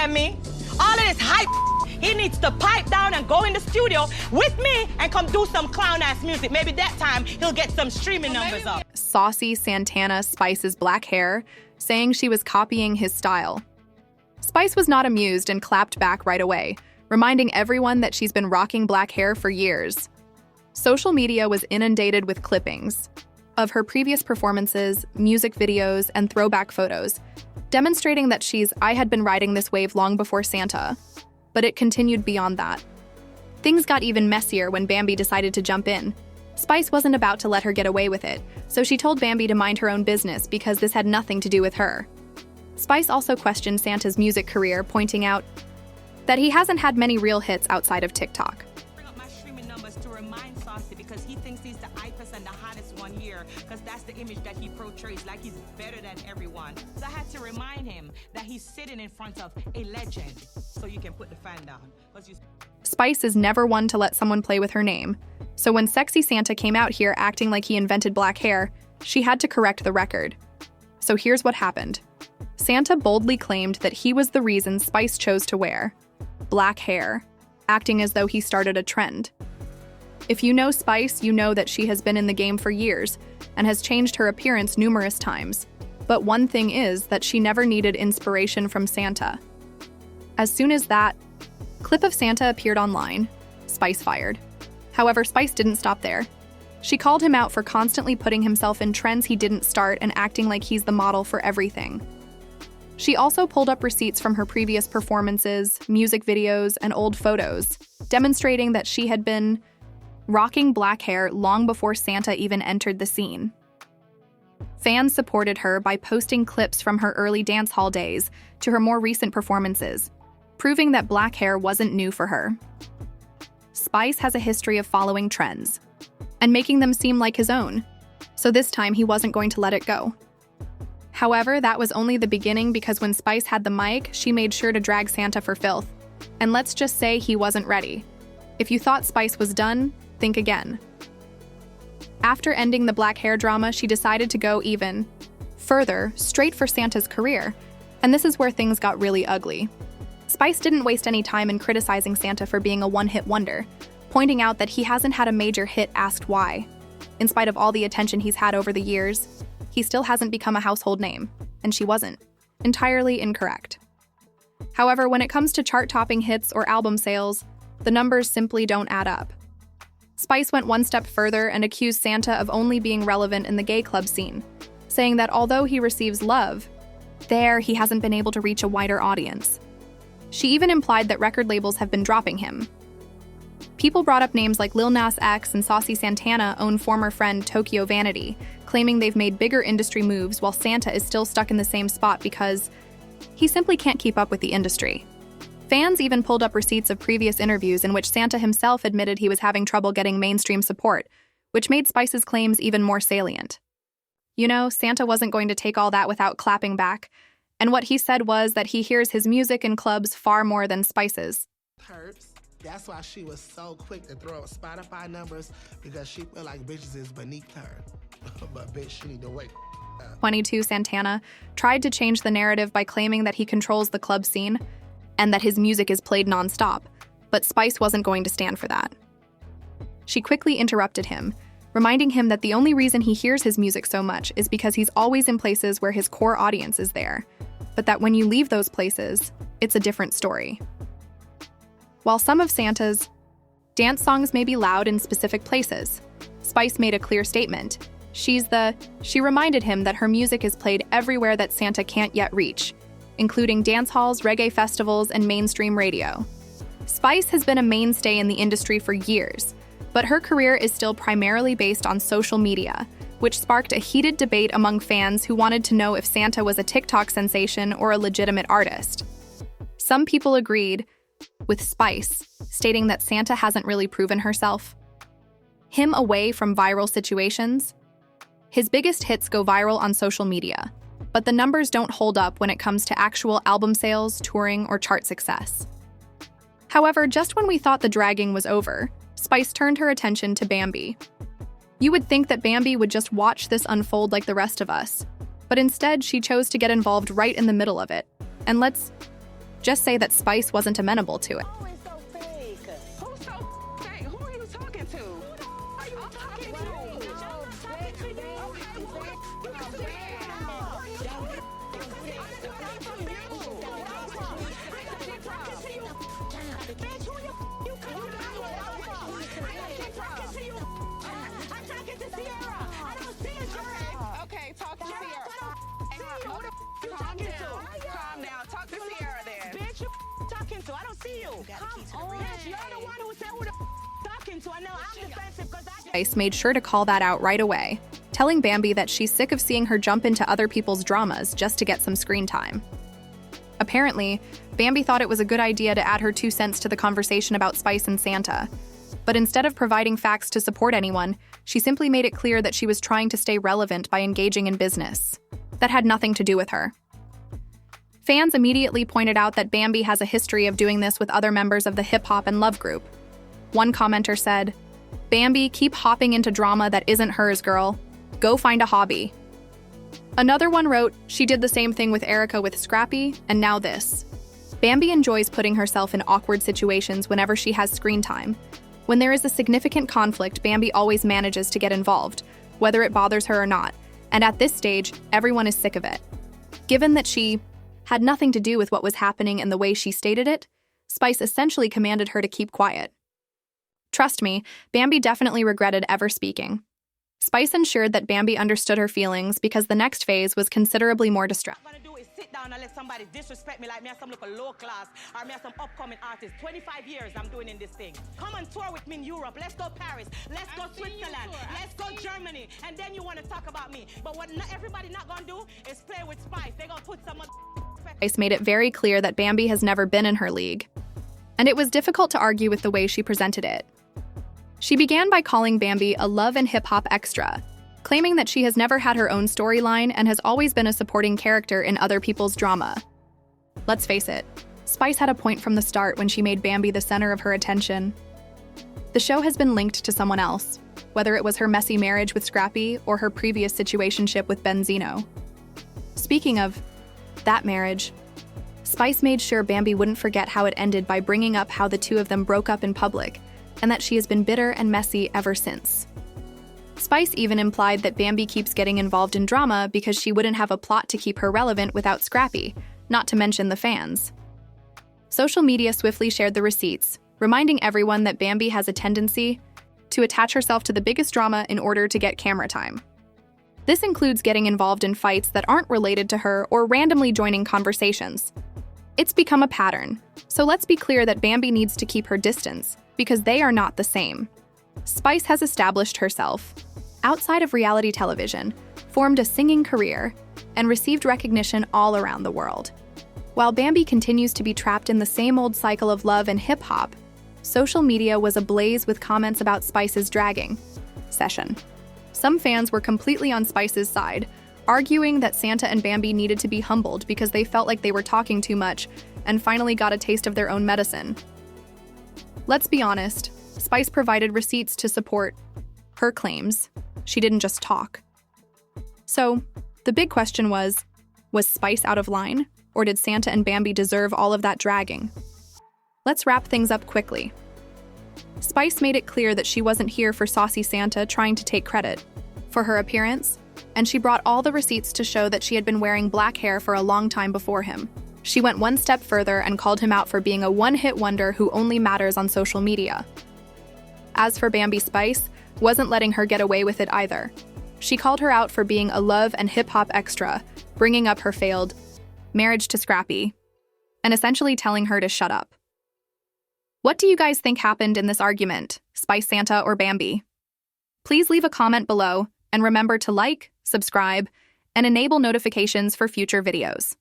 than me. All of this hype, he needs to pipe down and go in the studio with me and come do some clown-ass music. Maybe that time he'll get some streaming numbers up. Saucy Santana Spice's black hair, saying she was copying his style. Spice was not amused and clapped back right away, reminding everyone that she's been rocking black hair for years. Social media was inundated with clippings of her previous performances, music videos, and throwback photos, demonstrating that I had been riding this wave long before Santa. But it continued beyond that. Things got even messier when Bambi decided to jump in. Spice wasn't about to let her get away with it, so she told Bambi to mind her own business because this had nothing to do with her. Spice also questioned Santa's music career, pointing out that he hasn't had many real hits outside of TikTok. Bring up my streaming numbers to remind Saucy because he thinks he's the hypest and the hottest one here because that's the image that he portrays, like he's better than everyone. So I had to remind him that he's sitting in front of a legend. So you can put the fan down. Spice is never one to let someone play with her name. So when Sexy Santa came out here acting like he invented black hair, she had to correct the record. So here's what happened. Santa boldly claimed that he was the reason Spice chose to wear black hair, acting as though he started a trend. If you know Spice, you know that she has been in the game for years and has changed her appearance numerous times. But one thing is that she never needed inspiration from Santa. As soon as that clip of Santa appeared online, Spice fired. However, Spice didn't stop there. She called him out for constantly putting himself in trends he didn't start and acting like he's the model for everything. She also pulled up receipts from her previous performances, music videos, and old photos, demonstrating that she had been rocking black hair long before Santa even entered the scene. Fans supported her by posting clips from her early dance hall days to her more recent performances, proving that black hair wasn't new for her. Spice has a history of following trends and making them seem like his own, so this time he wasn't going to let it go. However, that was only the beginning because when Spice had the mic, she made sure to drag Santa for filth. And let's just say he wasn't ready. If you thought Spice was done, think again. After ending the black hair drama, she decided to go even further, straight for Santa's career. And this is where things got really ugly. Spice didn't waste any time in criticizing Santa for being a one-hit wonder, pointing out that he hasn't had a major hit asked why. In spite of all the attention he's had over the years, he still hasn't become a household name, and she wasn't. Entirely incorrect. However, when it comes to chart-topping hits or album sales, the numbers simply don't add up. Spice went one step further and accused Santa of only being relevant in the gay club scene, saying that although he receives love, he hasn't been able to reach a wider audience. She even implied that record labels have been dropping him. People brought up names like Lil Nas X and Saucy Santana own former friend Tokyo Vanity, claiming they've made bigger industry moves while Santa is still stuck in the same spot because he simply can't keep up with the industry. Fans even pulled up receipts of previous interviews in which Santa himself admitted he was having trouble getting mainstream support, which made Spice's claims even more salient. You know, Santa wasn't going to take all that without clapping back, and what he said was that he hears his music in clubs far more than Spice's. That's why she was so quick to throw up Spotify numbers, because she feel like bitches is beneath her. But bitch, she need to wait. 22 Santana tried to change the narrative by claiming that he controls the club scene and that his music is played nonstop, but Spice wasn't going to stand for that. She quickly interrupted him, reminding him that the only reason he hears his music so much is because he's always in places where his core audience is there, but that when you leave those places, it's a different story. While some of Santa's dance songs may be loud in specific places, Spice made a clear statement. She reminded him that her music is played everywhere that Santa can't yet reach, including dance halls, reggae festivals, and mainstream radio. Spice has been a mainstay in the industry for years, but her career is still primarily based on social media, which sparked a heated debate among fans who wanted to know if Santa was a TikTok sensation or a legitimate artist. Some people agreed with Spice, stating that Santa hasn't really proven herself. Him away from viral situations? His biggest hits go viral on social media, but the numbers don't hold up when it comes to actual album sales, touring, or chart success. However, just when we thought the dragging was over, Spice turned her attention to Bambi. You would think that Bambi would just watch this unfold like the rest of us, but instead she chose to get involved right in the middle of it. And let's Just say that Spice wasn't amenable to it. Always so fake. Who's so fake? Who are you talking to? Who are you talking to? I'm not talking to you. You come to me. Okay, talk to Sierra. Calm down. Talk to Sierra then. Bitch, you talking to? I don't see you. Come on. Bitch, you're the one who said who the talking to. I know I'm defensive because I Spice made sure to call that out right away, telling Bambi that she's sick of seeing her jump into other people's dramas just to get some screen time. Apparently, Bambi thought it was a good idea to add her 2 cents to the conversation about Spice and Santa. But instead of providing facts to support anyone, she simply made it clear that she was trying to stay relevant by engaging in business. That had nothing to do with her. Fans immediately pointed out that Bambi has a history of doing this with other members of the hip-hop and love group. One commenter said, "Bambi, keep hopping into drama that isn't hers, girl. Go find a hobby." Another one wrote, "She did the same thing with Erica with Scrappy, and now this." Bambi enjoys putting herself in awkward situations whenever she has screen time. When there is a significant conflict, Bambi always manages to get involved, whether it bothers her or not, and at this stage, everyone is sick of it. Given that she had nothing to do with what was happening and the way she stated it, Spice essentially commanded her to keep quiet. Trust me, Bambi definitely regretted ever speaking. Spice ensured that Bambi understood her feelings because the next phase was considerably more distressing. What I'm gonna do is sit down and let somebody disrespect me like me as some local low class or me as some upcoming artist. 25 years I'm doing in this thing. Come and tour with me in Europe. Let's go Paris. Let's go Switzerland. Let's go Germany. And then you want to talk about me. But what everybody not gonna do is play with Spice. They're gonna put some Spice made it very clear that Bambi has never been in her league. And it was difficult to argue with the way she presented it. She began by calling Bambi a love and hip-hop extra, claiming that she has never had her own storyline and has always been a supporting character in other people's drama. Let's face it, Spice had a point from the start when she made Bambi the center of her attention. The show has been linked to someone else, whether it was her messy marriage with Scrappy or her previous situationship with Benzino. Speaking of that marriage, Spice made sure Bambi wouldn't forget how it ended by bringing up how the two of them broke up in public, and that she has been bitter and messy ever since. Spice even implied that Bambi keeps getting involved in drama because she wouldn't have a plot to keep her relevant without Scrappy, not to mention the fans. Social media swiftly shared the receipts, reminding everyone that Bambi has a tendency to attach herself to the biggest drama in order to get camera time. This includes getting involved in fights that aren't related to her or randomly joining conversations. It's become a pattern, so let's be clear that Bambi needs to keep her distance, because they are not the same. Spice has established herself outside of reality television, formed a singing career, and received recognition all around the world. While Bambi continues to be trapped in the same old cycle of love and hip-hop, social media was ablaze with comments about Spice's dragging session. Some fans were completely on Spice's side, arguing that Santa and Bambi needed to be humbled because they felt like they were talking too much and finally got a taste of their own medicine. Let's be honest, Spice provided receipts to support her claims. She didn't just talk. So, the big question was Spice out of line, or did Santa and Bambi deserve all of that dragging? Let's wrap things up quickly. Spice made it clear that she wasn't here for Saucy Santa trying to take credit for her appearance, and she brought all the receipts to show that she had been wearing black hair for a long time before him. She went one step further and called him out for being a one-hit wonder who only matters on social media. As for Bambi, Spice wasn't letting her get away with it either. She called her out for being a love and hip-hop extra, bringing up her failed marriage to Scrappy, and essentially telling her to shut up. What do you guys think happened in this argument, Spice, Santa, or Bambi? Please leave a comment below, and remember to like, subscribe, and enable notifications for future videos.